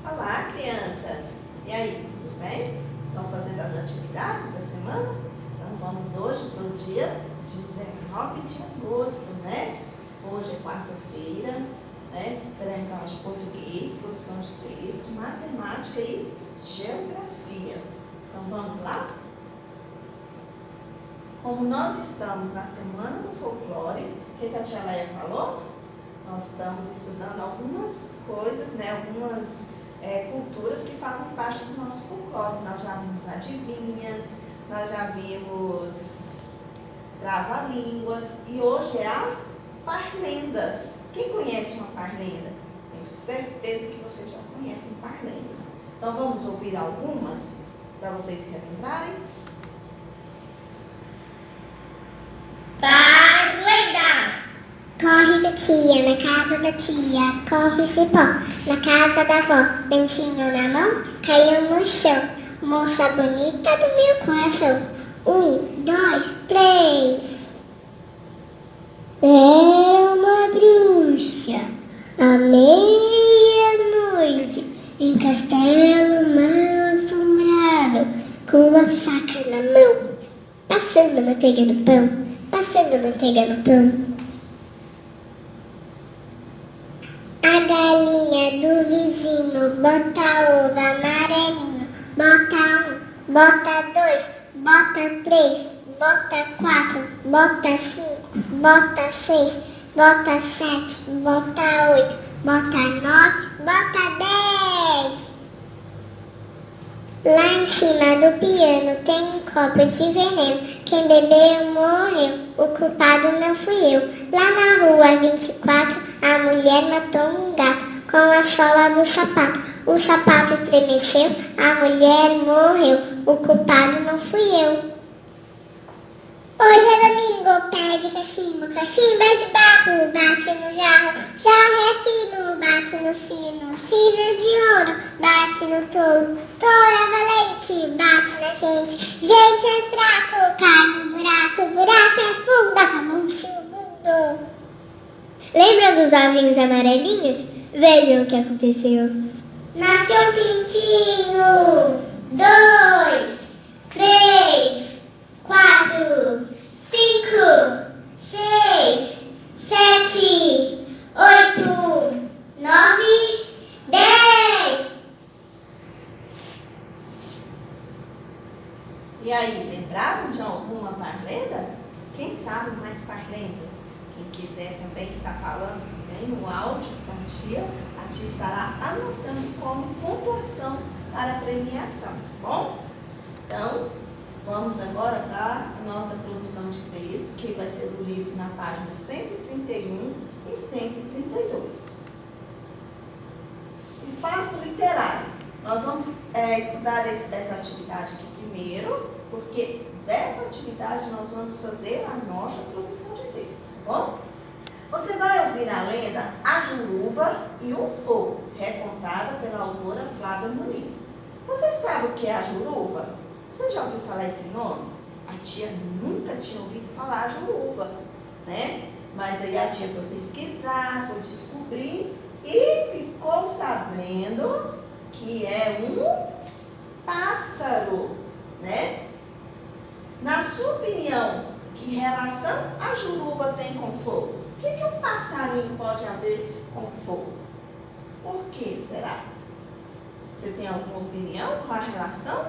Olá, crianças! E aí, tudo bem? Estão fazendo as atividades da semana? Então vamos hoje para o dia 19 de agosto, né? Hoje é quarta-feira, né? Teremos aula de português, produção de texto, matemática e geografia. Então vamos lá? Como nós estamos na semana do folclore, o que a tia Leia falou? Nós estamos estudando algumas coisas, né? Algumas culturas que fazem parte do nosso folclore. Nós já vimos adivinhas, nós já vimos trava-línguas e hoje é as parlendas. Quem conhece uma parlenda? Tenho certeza que vocês já conhecem parlendas. Então vamos ouvir algumas para vocês se relembrarem? Parlendas! Corre da tia, na casa da tia, corre cipó. Na casa da avó, dentinho na mão, caiu no chão. Moça bonita do meu coração. 1, 2, 3. Era uma bruxa, à meia-noite, em castelo mal assombrado, com uma faca na mão, passando manteiga no pão, passando manteiga no pão. A galinha do vizinho bota ovo amarelinho, bota 1, bota 2, bota 3, bota 4, bota 5, bota 6, bota 7, bota 8, bota 9, bota 10. Lá em cima do piano tem um copo de veneno. Quem bebeu morreu, o culpado não fui eu. Lá na rua 24, a mulher matou um gato com a sola do sapato. O sapato estremeceu, a mulher morreu, o culpado não fui eu. Hoje é domingo, pé de cachimbo, cachimbo é de barro, bate no jarro, jarro é fino, bate no sino, sino é de ouro, bate no touro, touro é valente, bate na gente, gente é fraco, cai no buraco, buraco é fundo, acabou-se o mundo. Lembra dos ovinhos amarelinhos? Vejam o que aconteceu. Nasceu um pintinho, 2, 3, 4, 5, 6, 7, 8, 9, 10. E aí, lembraram de alguma parlenda? Quem sabe mais parlendas? Quem quiser também estar falando também no áudio com a tia estará anotando como pontuação para a premiação, tá bom? Então, vamos agora para a nossa produção de texto, que vai ser do livro na página 131 e 132. Espaço literário. Nós vamos estudar essa atividade aqui primeiro, porque dessa atividade nós vamos fazer a nossa produção de texto, tá bom? Você vai ouvir a lenda A Juruva e o Fogo, recontada pela autora Flávia Muniz. Você sabe o que é a juruva? Você já ouviu falar esse nome? A tia nunca tinha ouvido falar juruva, né? Mas aí a tia foi pesquisar, foi descobrir e ficou sabendo que é um pássaro, né? Na sua opinião, que relação a juruva tem com fogo? O que um passarinho pode haver com fogo? Por que será? Você tem alguma opinião? Qual a relação?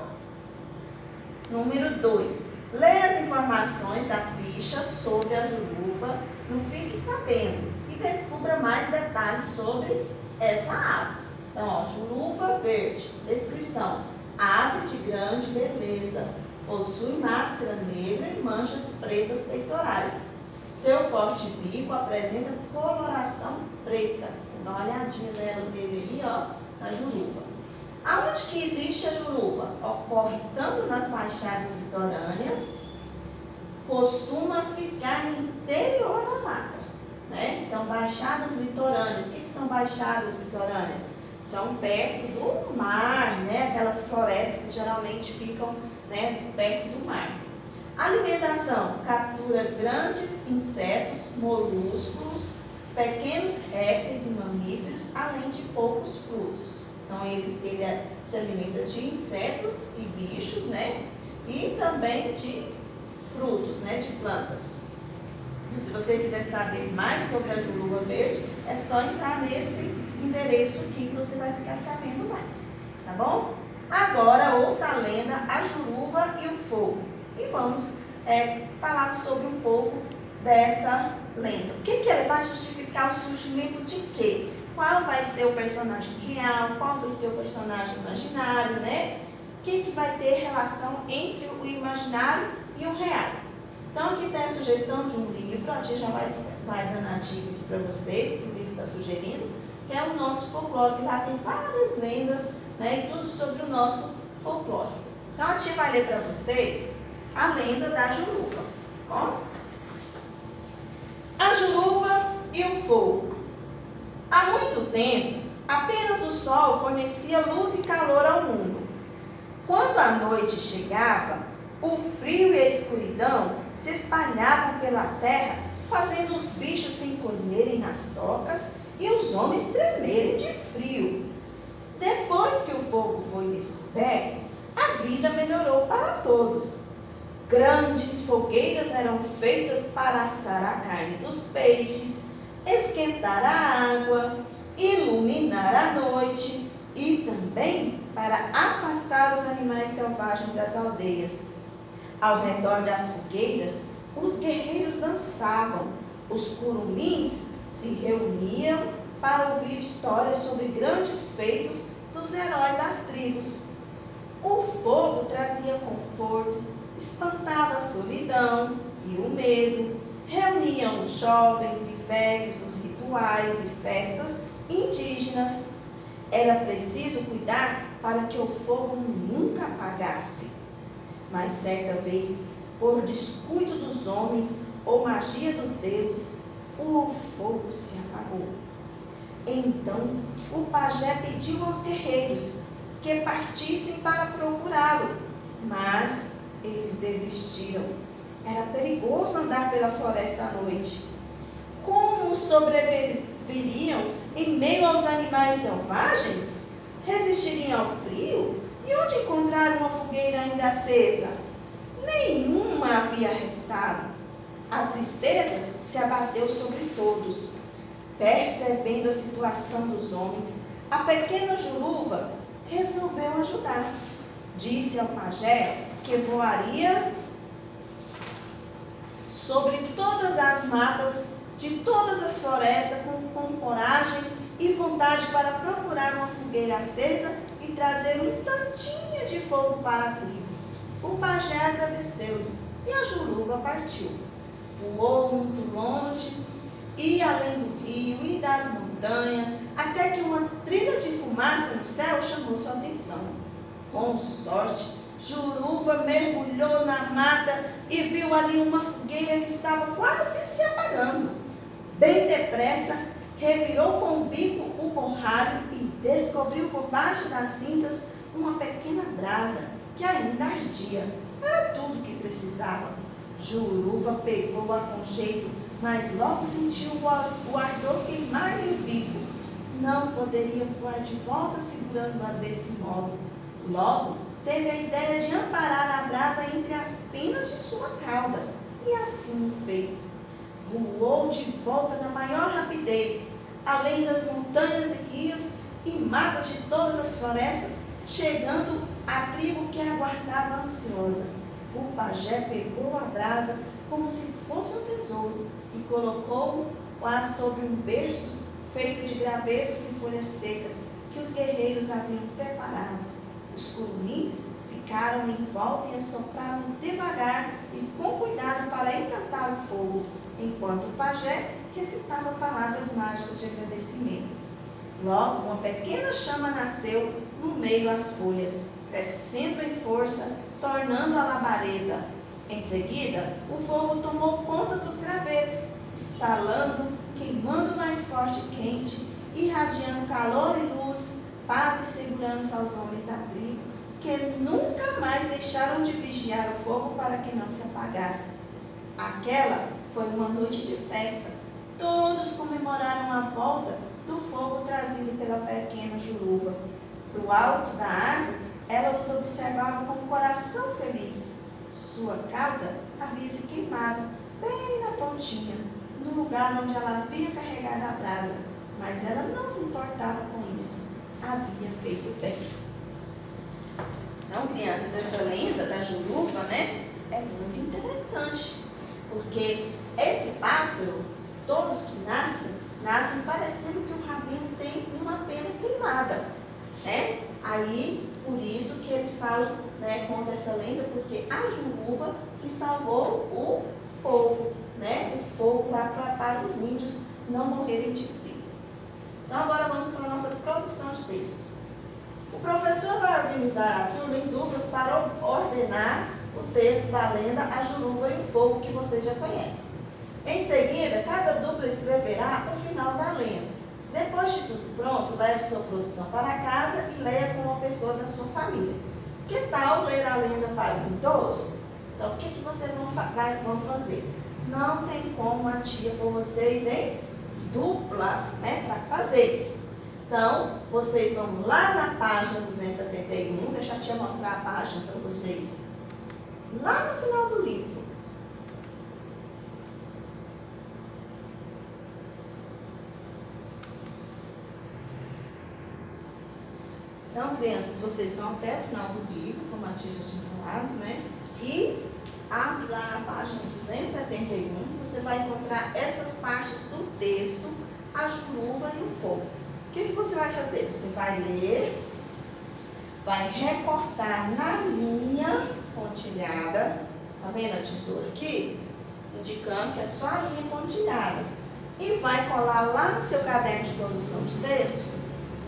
Número 2. Leia as informações da ficha sobre a juruva no Fique Sabendo e descubra mais detalhes sobre essa ave. Então, ó, juruva verde. Descrição. Ave de grande beleza. Possui máscara negra e manchas pretas peitorais. Seu forte bico apresenta coloração preta. Dá uma olhadinha nele ali, ó, na juruva. Aonde que existe a juruva? Ocorre tanto nas baixadas litorâneas, costuma ficar no interior da mata, né? Então, baixadas litorâneas. O que são baixadas litorâneas? São perto do mar, né? Aquelas florestas que geralmente ficam, né, perto do mar. Alimentação: captura grandes insetos, moluscos, pequenos répteis e mamíferos, além de poucos frutos. Então, se alimenta de insetos e bichos, né? E também de frutos, né? De plantas. Então, se você quiser saber mais sobre a juruva verde, é só entrar nesse endereço aqui que você vai ficar sabendo mais, tá bom? Agora, ouça a lenda A Juruva e o Fogo. E vamos falar sobre um pouco dessa lenda. O que ele vai justificar o surgimento de quê? Qual vai ser o personagem real? Qual vai ser o personagem imaginário, né? O que vai ter relação entre o imaginário e o real? Então, aqui tem a sugestão de um livro. A tia já vai dando a dica aqui para vocês, que o livro está sugerindo, que é o nosso folclore, que lá tem várias lendas, né? E tudo sobre o nosso folclore. Então, a tia vai ler para vocês a lenda da Juruva. Ó. A Juruva e o Fogo. Há muito tempo, apenas o sol fornecia luz e calor ao mundo. Quando a noite chegava, o frio e a escuridão se espalhavam pela terra, fazendo os bichos se encolherem nas tocas e os homens tremerem de frio. Depois que o fogo foi descoberto, a vida melhorou para todos. Grandes fogueiras eram feitas para assar a carne dos peixes, esquentar a água, iluminar a noite e também para afastar os animais selvagens das aldeias. Ao redor das fogueiras, os guerreiros dançavam, os curumins se reuniam para ouvir histórias sobre grandes feitos dos heróis das tribos. O fogo trazia conforto, espantava a solidão e o medo, reuniam os jovens e velhos nos rituais e festas indígenas. Era preciso cuidar para que o fogo nunca apagasse. Mas certa vez, por descuido dos homens ou magia dos deuses, o fogo se apagou. Então, o pajé pediu aos guerreiros que partissem para procurá-lo, mas eles desistiram. Era perigoso andar pela floresta à noite. Como sobreviveriam em meio aos animais selvagens? Resistiriam ao frio? E onde encontrar uma fogueira ainda acesa? Nenhuma havia restado. A tristeza se abateu sobre todos. Percebendo a situação dos homens, a pequena Juruva resolveu ajudar. Disse ao pajé que voaria sobre todas as matas de todas as florestas com coragem e vontade para procurar uma fogueira acesa e trazer um tantinho de fogo para a tribo. O pajé agradeceu e a Juruva partiu. Voou muito longe e além do rio e das montanhas, até que uma trilha de fumaça no céu chamou sua atenção. Com sorte, Juruva mergulhou na mata e viu ali uma fogueira que estava quase se apagando. Bem depressa, revirou com o bico o borralho e descobriu por baixo das cinzas uma pequena brasa que ainda ardia. Era tudo o que precisava. Juruva pegou-a com jeito, mas logo sentiu o ardor queimar-lhe o bico. Não poderia voar de volta segurando-a desse modo. Logo, teve a ideia de amparar a brasa entre as penas de sua cauda, e assim o fez. Voou de volta na maior rapidez, além das montanhas e rios e matas de todas as florestas, chegando à tribo que a aguardava ansiosa. O pajé pegou a brasa como se fosse um tesouro e colocou-a sobre um berço feito de gravetos e folhas secas que os guerreiros haviam preparado. Os curumins ficaram em volta e assopraram devagar e com cuidado para encantar o fogo, enquanto o pajé recitava palavras mágicas de agradecimento. Logo, uma pequena chama nasceu no meio das folhas, crescendo em força, tornando a labareda. Em seguida, o fogo tomou conta dos gravetos, estalando, queimando mais forte e quente, irradiando calor e luz, paz e segurança aos homens da tribo, que nunca mais deixaram de vigiar o fogo para que não se apagasse. Aquela foi uma noite de festa. Todos comemoraram a volta do fogo trazido pela pequena Juruva. do alto da árvore, ela os observava com o coração feliz. Sua cauda havia se queimado bem na pontinha, no lugar onde ela havia carregado a brasa, mas ela não se importava com isso. Havia feito bem. Então, crianças, essa lenda da juruva, né, é muito interessante, porque esse pássaro, todos que nascem parecendo que o rabinho tem uma pena queimada, né? Aí, por isso que eles falam, né, conta essa lenda, porque a juruva que salvou o povo, né, o fogo lá para os índios não morrerem de frio. Então, agora vamos para a nossa produção de texto. O professor vai organizar a turma em duplas para ordenar o texto da lenda A Juruva e o Fogo, que vocês já conhecem. Em seguida, cada dupla escreverá o final da lenda. Depois de tudo pronto, leve sua produção para casa e leia com uma pessoa da sua família. Que tal ler a lenda para o idoso? Então, o que vocês vão fazer? Não tem como a tia pôr vocês em duplas, né, para fazer. Então, vocês vão lá na página 271, deixa a tia mostrar a página para vocês. Lá no final do livro. Então, crianças, vocês vão até o final do livro, como a tia já tinha falado, né? E abre lá na página 271, você vai encontrar essas partes do texto, a juruva e o fogo. O que você vai fazer? Você vai ler, vai recortar na linha pontilhada, tá vendo a tesoura aqui? Indicando que é só a linha pontilhada. E vai colar lá no seu caderno de produção de texto,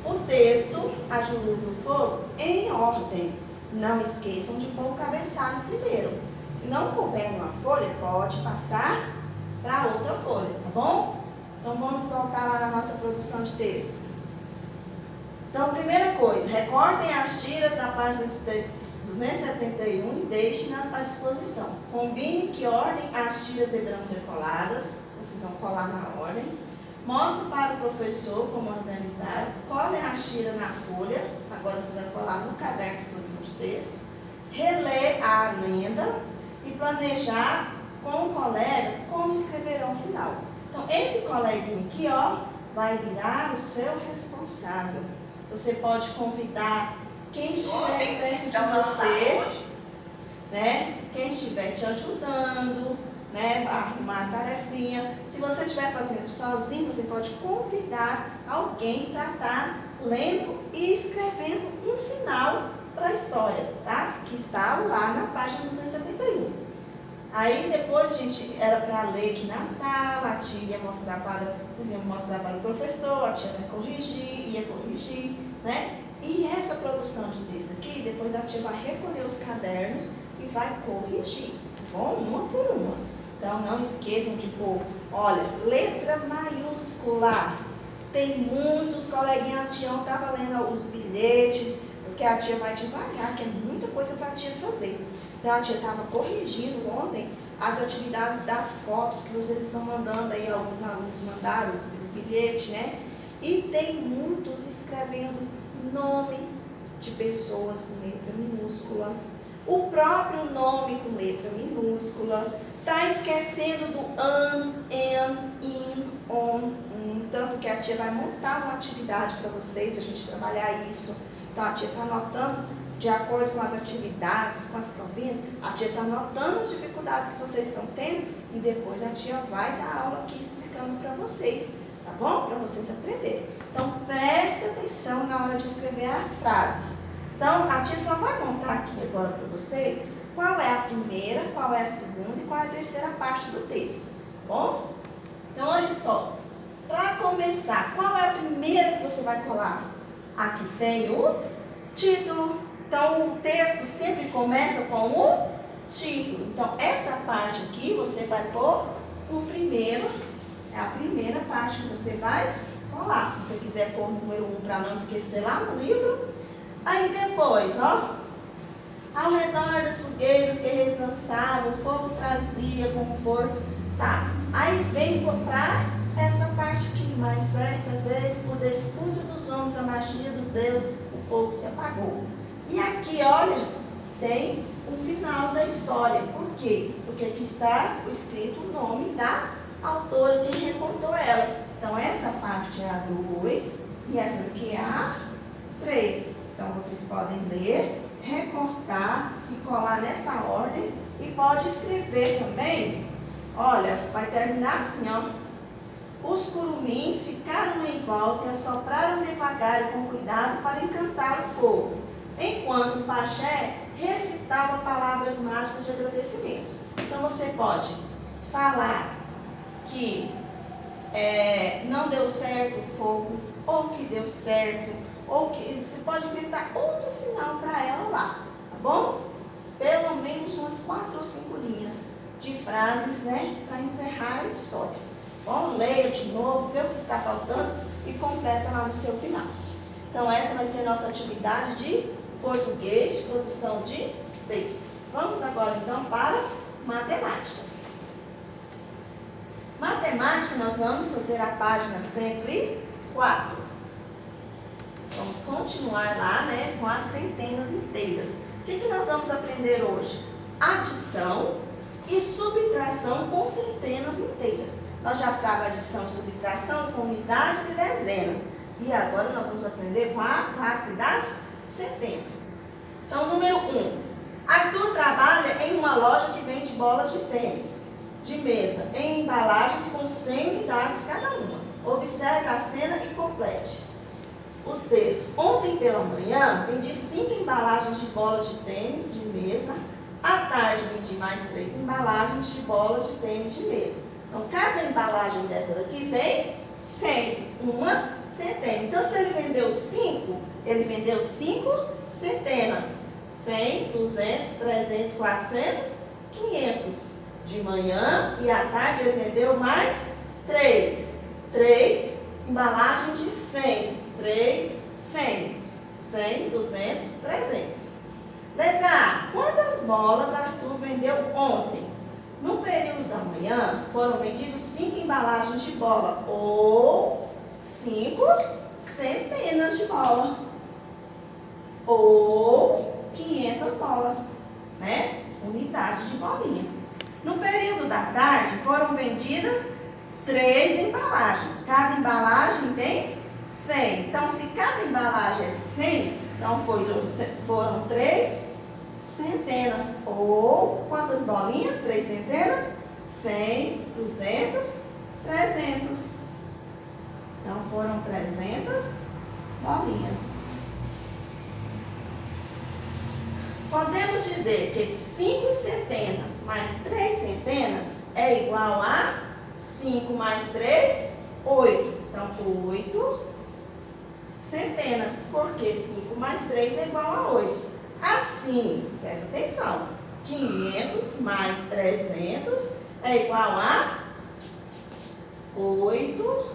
o texto, a juruva e o fogo, em ordem. Não esqueçam de pôr o cabeçalho primeiro. Se não couber numa folha, pode passar para outra folha, tá bom? Então, vamos voltar lá na nossa produção de texto. Então, primeira coisa, recortem as tiras da página 271 e deixem-nas à disposição. Combine que ordem as tiras deverão ser coladas, vocês vão colar na ordem. Mostre para o professor como organizar, colhem as tiras na folha, agora você vai colar no caderno de produção de texto. Reler a lenda e planejar com o colega como escreverão o final. Então, esse coleguinha aqui, ó, vai virar o seu responsável. Você pode convidar quem estiver perto de você, né? Quem estiver te ajudando, né? A arrumar a tarefinha. Se você estiver fazendo sozinho, você pode convidar alguém para estar lendo e escrevendo um final para a história, tá? Que está lá na página 271. Aí depois, gente, era para ler aqui na sala, a tia ia mostrar vocês iam mostrar para o professor, a tia vai corrigir, ia corrigir, né? E essa produção de texto aqui, depois a tia vai recolher os cadernos e vai corrigir, tá bom? Uma por uma. Então, não esqueçam de pôr, olha, letra maiúscula. Tem muitos coleguinhas, a tia estava lendo os bilhetes, porque a tia vai devagar, que é muita coisa para a tia fazer. Então, a tia estava corrigindo ontem as atividades das fotos que vocês estão mandando aí, alguns alunos mandaram o bilhete, né? E tem muitos escrevendo nome de pessoas com letra minúscula, o próprio nome com letra minúscula, tá esquecendo do an, in, on, tanto que a tia vai montar uma atividade para vocês, para a gente trabalhar isso. Então, a tia está anotando, de acordo com as atividades, com as provinhas, a tia está anotando as dificuldades que vocês estão tendo e depois a tia vai dar aula aqui explicando para vocês, tá bom? Para vocês aprenderem. Então, preste atenção na hora de escrever as frases. Então, a tia só vai montar aqui agora para vocês qual é a primeira, qual é a segunda e qual é a terceira parte do texto, tá bom? Então, olha só. Para começar, qual é a primeira que você vai colar? Aqui tem o título. Então, o texto sempre começa com o título. Então, essa parte aqui você vai pôr o primeiro, é a primeira parte que você vai colar. Se você quiser pôr o número 1 para não esquecer lá no livro. Aí depois, ó, ao redor dos fogueiros que eles lançavam, o fogo trazia conforto. Tá, aí vem para essa parte aqui, mas certa vez, por descuido dos homens, a magia dos deuses, o fogo se apagou. E aqui, olha, tem o final da história. Por quê? Porque aqui está escrito o nome da autora que recontou ela. Então, essa parte é a 2 e essa daqui é a 3. Então, vocês podem ler, recortar e colar nessa ordem. E pode escrever também, olha, vai terminar assim, ó. Os curumins ficaram em volta e assopraram devagar e com cuidado para encantar o fogo, enquanto o pajé recitava palavras mágicas de agradecimento. Então, você pode falar que não deu certo o fogo, ou que deu certo, ou que você pode inventar outro final para ela lá, tá bom? Pelo menos umas 4 ou 5 linhas de frases, né, para encerrar a história. Bom, leia de novo, vê o que está faltando e completa lá no seu final. Então, essa vai ser a nossa atividade de português, produção de texto. Vamos agora, então, para matemática. Matemática, nós vamos fazer a página 104. Vamos continuar lá, né, com as centenas inteiras. O que nós vamos aprender hoje? Adição e subtração com centenas inteiras. Nós já sabemos adição e subtração com unidades e dezenas. E agora nós vamos aprender com a classe das centenas. Então, número 1. Arthur trabalha em uma loja que vende bolas de tênis de mesa, em embalagens com 100 unidades cada uma. Observe a cena e complete os textos. Ontem pela manhã, vendi 5 embalagens de bolas de tênis de mesa. À tarde, vendi mais 3 embalagens de bolas de tênis de mesa. Então, cada embalagem dessa daqui tem 100, uma centena. Então, se ele vendeu 5, ele vendeu 5 centenas. 100, 200, 300, 400, 500. De manhã e à tarde ele vendeu mais 3 embalagens de 100. 3, 100. 100, 200, 300. Letra A. Quantas bolas Arthur vendeu ontem? No período da manhã, foram vendidos 5 embalagens de bola, ou 5 centenas de bola, ou 500 bolas, né? Unidade de bolinha. No período da tarde, foram vendidas 3 embalagens. Cada embalagem tem 100. Então, se cada embalagem é de 100, então foram 3 centenas. Ou quantas bolinhas? 3 centenas? 100, 200, 300. Então, foram 300 bolinhas. Podemos dizer que 5 centenas mais 3 centenas é igual a 5 mais 3, 8. Então, 8 centenas, porque 5 mais 3 é igual a 8. Assim, presta atenção, 500 mais 300 é igual a 8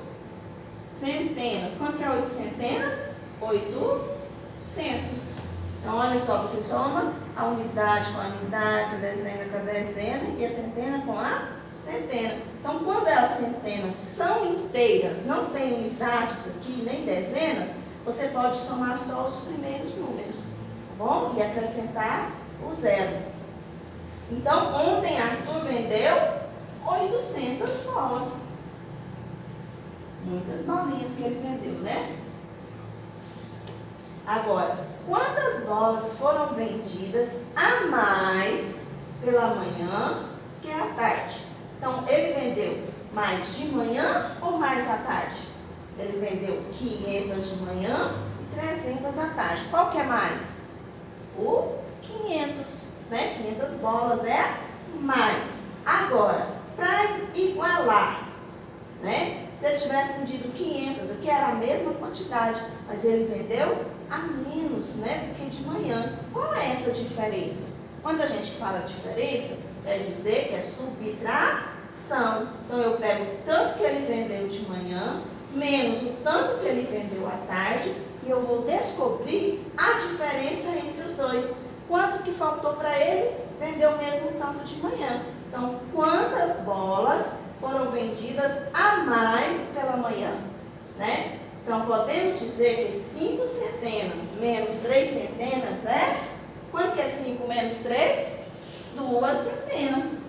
centenas. Quanto que é 8 centenas? 800. Então, olha só, você soma a unidade com a unidade, a dezena com a dezena e a centena com a centena. Então, quando as centenas são inteiras, não tem unidades aqui, nem dezenas, você pode somar só os primeiros números, tá bom? E acrescentar o zero. Então, ontem Arthur vendeu 800 bolas. Muitas bolinhas que ele vendeu, né? Agora, quantas bolas foram vendidas a mais pela manhã que à tarde? Então, ele vendeu mais de manhã ou mais à tarde? Ele vendeu 500 de manhã e 300 à tarde. Qual que é mais? O 500, né? 500 bolas é mais. Agora, para igualar, né? Se ele tivesse vendido 500, aqui era a mesma quantidade, mas ele vendeu a menos, né, do que de manhã. Qual é essa diferença? Quando a gente fala diferença, quer dizer que é subtração. Então, eu pego o tanto que ele vendeu de manhã, menos o tanto que ele vendeu à tarde, e eu vou descobrir a diferença entre os dois. Quanto que faltou para ele? Vendeu o mesmo tanto de manhã. Então, quantas bolas foram vendidas a mais pela manhã, né? Então, podemos dizer que 5 centenas menos 3 centenas é? Quanto que é 5 menos 3? 2 centenas.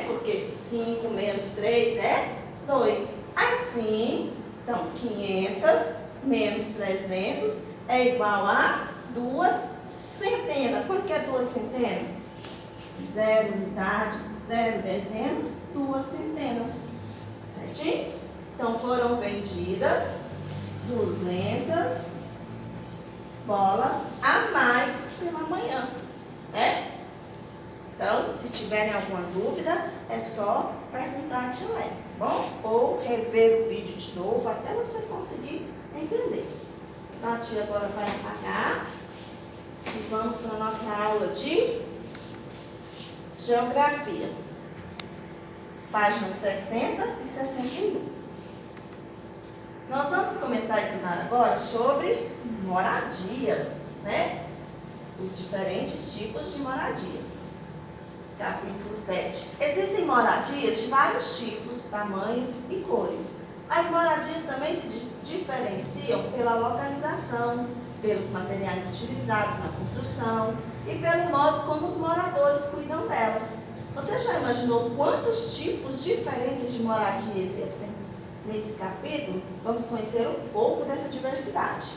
Porque 5 menos 3 é 2. Assim, então, 500 menos 300 é igual a 2 centenas. Quanto que é 2 centenas? 0 unidade, 0 dezena, 2 centenas. Certinho? Então, foram vendidas 200 bolas a mais pela manhã, né? Então, se tiverem alguma dúvida, é só perguntar a tia Lélia, tá bom? Ou rever o vídeo de novo até você conseguir entender. Então, a tia agora vai apagar e vamos para a nossa aula de Geografia. Páginas 60 e 61. Nós vamos começar a estudar agora sobre moradias, né? Os diferentes tipos de moradia. Capítulo 7. Existem moradias de vários tipos, tamanhos e cores. As moradias também se diferenciam pela localização, pelos materiais utilizados na construção e pelo modo como os moradores cuidam delas. Você já imaginou quantos tipos diferentes de moradia existem? Nesse capítulo, vamos conhecer um pouco dessa diversidade,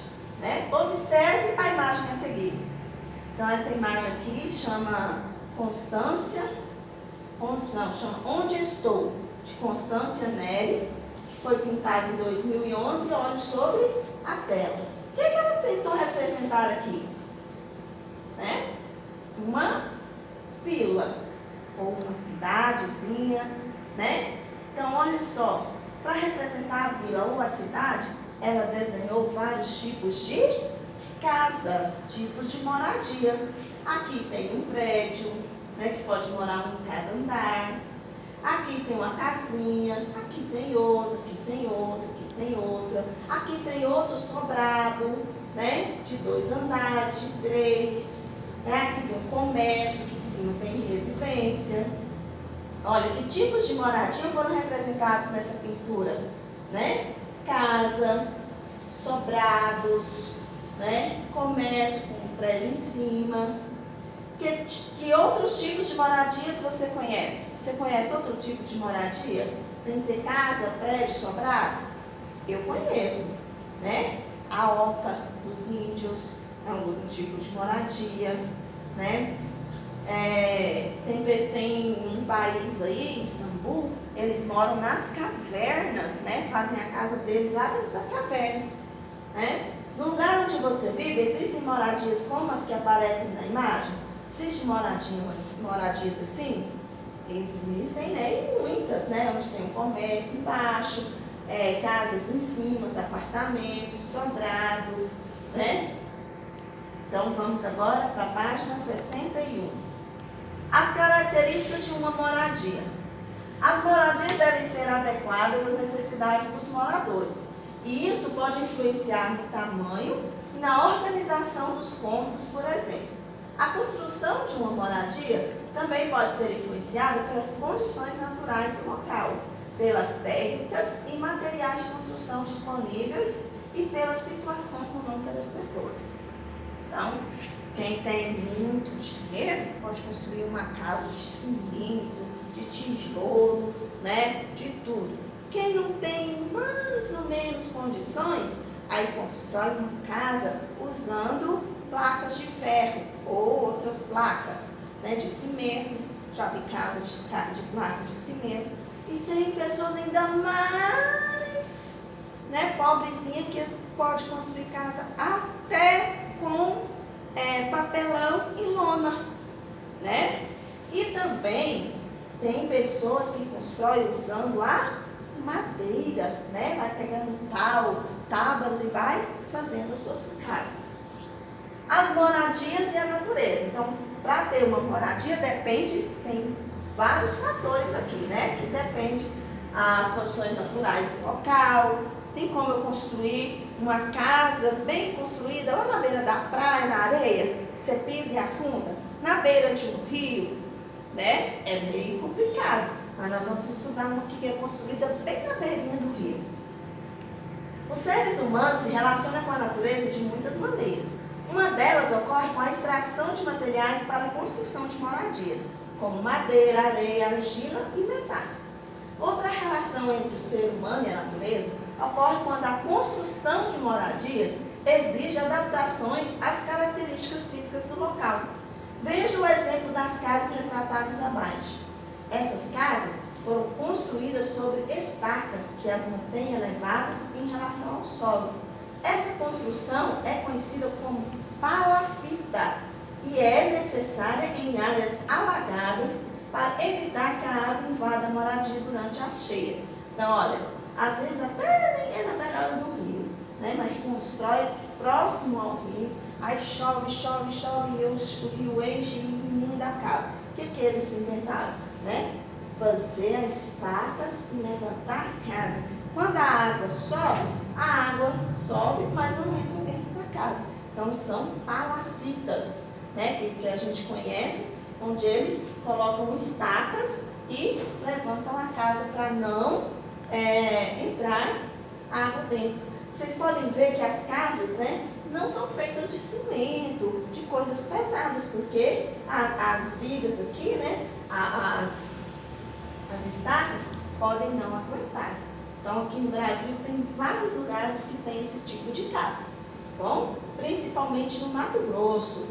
né? Observe a imagem a seguir. Então, essa imagem aqui chama Constância, chama Onde Estou, de Constância Neri, que foi pintada em 2011, olho sobre a tela. O que ela tentou representar aqui? Né? Uma vila, ou uma cidadezinha, né? Então, olha só, para representar a vila ou a cidade, ela desenhou vários tipos de casas, tipos de moradia. Aqui tem um prédio, né, que pode morar um em cada andar. Aqui tem uma casinha, aqui tem outra, aqui tem outra, aqui tem outra. Aqui tem outro sobrado, né, de 2 andares, de 3. Aqui tem um comércio, aqui em cima tem residência. Olha, que tipos de moradia foram representados nessa pintura, né? Casa, sobrados, né? Comércio com um prédio em cima. Que outros tipos de moradias você conhece? Você conhece outro tipo de moradia? Sem ser casa, prédio, sobrado? Eu conheço, né? A oca dos índios é um tipo de moradia, né? Tem um país aí, Istambul, eles moram nas cavernas, né? Fazem a casa deles lá dentro da caverna, né? No lugar onde você vive, existem moradias como as que aparecem na imagem? Existem moradias assim? Existem, né? E muitas, né? Onde tem um comércio embaixo, casas em cima, apartamentos, sobrados, né? Então, vamos agora para a página 61. As características de uma moradia. As moradias devem ser adequadas às necessidades dos moradores. E isso pode influenciar no tamanho e na organização dos cômodos, por exemplo. A construção de uma moradia também pode ser influenciada pelas condições naturais do local, pelas técnicas e materiais de construção disponíveis e pela situação econômica das pessoas. Então, quem tem muito dinheiro pode construir uma casa de cimento, de tijolo, né? De tudo. Quem não tem mais ou menos condições, aí constrói uma casa usando placas de ferro ou outras placas, né? De cimento. Já vi casas de placas de cimento. E tem pessoas ainda mais, né, pobrezinha, que pode construir casa até com papelão e lona, né? E também tem pessoas que constroem usando a madeira, né? Vai pegando pau, tábuas e vai fazendo as suas casas. As moradias e a natureza. Então, para ter uma moradia tem vários fatores aqui, né? Que depende das condições naturais do local. Tem como eu construir uma casa bem construída lá na beira da praia, na areia, que você pisa e afunda, na beira de um rio, né? É meio complicado. Mas nós vamos estudar uma que é construída bem na beirinha do rio. Os seres humanos se relacionam com a natureza de muitas maneiras. Uma delas ocorre com a extração de materiais para a construção de moradias, como madeira, areia, argila e metais. Outra relação entre o ser humano e a natureza ocorre quando a construção de moradias exige adaptações às características físicas do local. Veja o exemplo das casas retratadas abaixo. Essas casas foram construídas sobre estacas que as mantêm elevadas em relação ao solo. Essa construção é conhecida como palafita e é necessária em áreas alagáveis para evitar que a água invada a moradia durante a cheia. Então, olha, às vezes até nem é na beirada do rio, né? Mas constrói próximo ao rio, aí chove e o rio enche e inunda a casa. O que eles inventaram? Né? Fazer as estacas e levantar a casa. Quando a água sobe, mas não entra dentro da casa. Então são palafitas, né? Que a gente conhece, onde eles colocam estacas e levantam a casa para não entrar água dentro. Vocês podem ver que as casas, né, não são feitas de cimento, de coisas pesadas, porque as vigas aqui, né, as estacas podem não aguentar. Então, aqui no Brasil tem vários lugares que tem esse tipo de casa, bom? Principalmente no Mato Grosso,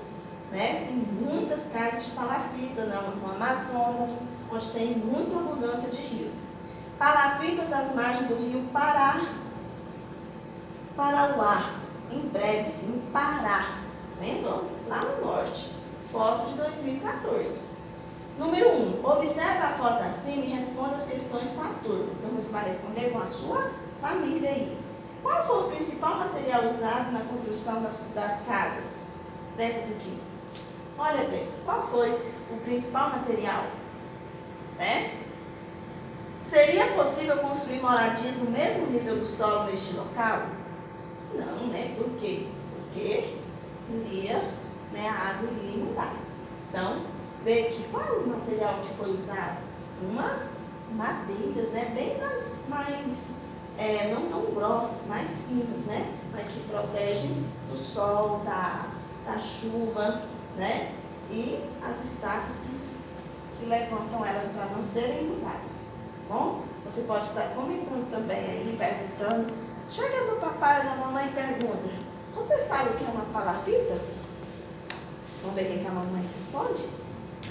né? Tem muitas casas de palafita no Amazonas, onde tem muita abundância de rios. Palafitas às margens do rio Parauá, em Breves, em Pará, vendo? Lá no norte. Foto de 2014. Número 1. Observe a foto acima e responda as questões com a turma. Então, você vai responder com a sua família aí. Qual foi o principal material usado na construção das casas? Dessas aqui. Olha bem, qual foi o principal material? Seria possível construir moradias no mesmo nível do solo neste local? Não, né? Por quê? Porque a água iria inundar. Então, vê aqui, qual é o material que foi usado? Umas madeiras, né? Bem mais não tão grossas, mais finas, né? Mas que protegem do sol, da chuva, né? E as estacas que levantam elas para não serem inundadas. Bom, você pode estar comentando também aí, perguntando. Chega no papai ou na mamãe e pergunta: você sabe o que é uma palafita? Vamos ver o que a mamãe responde?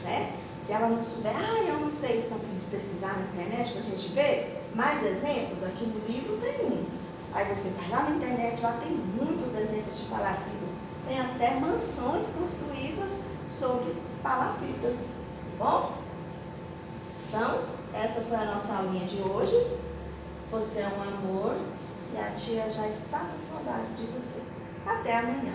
Né? Se ela não souber, eu não sei, então vamos pesquisar na internet para a gente ver mais exemplos. Aqui no livro tem um. Aí você vai lá na internet, lá tem muitos exemplos de palafitas. Tem até mansões construídas sobre palafitas. Bom? Então, essa foi a nossa aulinha de hoje. Você é um amor e a tia já está com saudade de vocês. Até amanhã.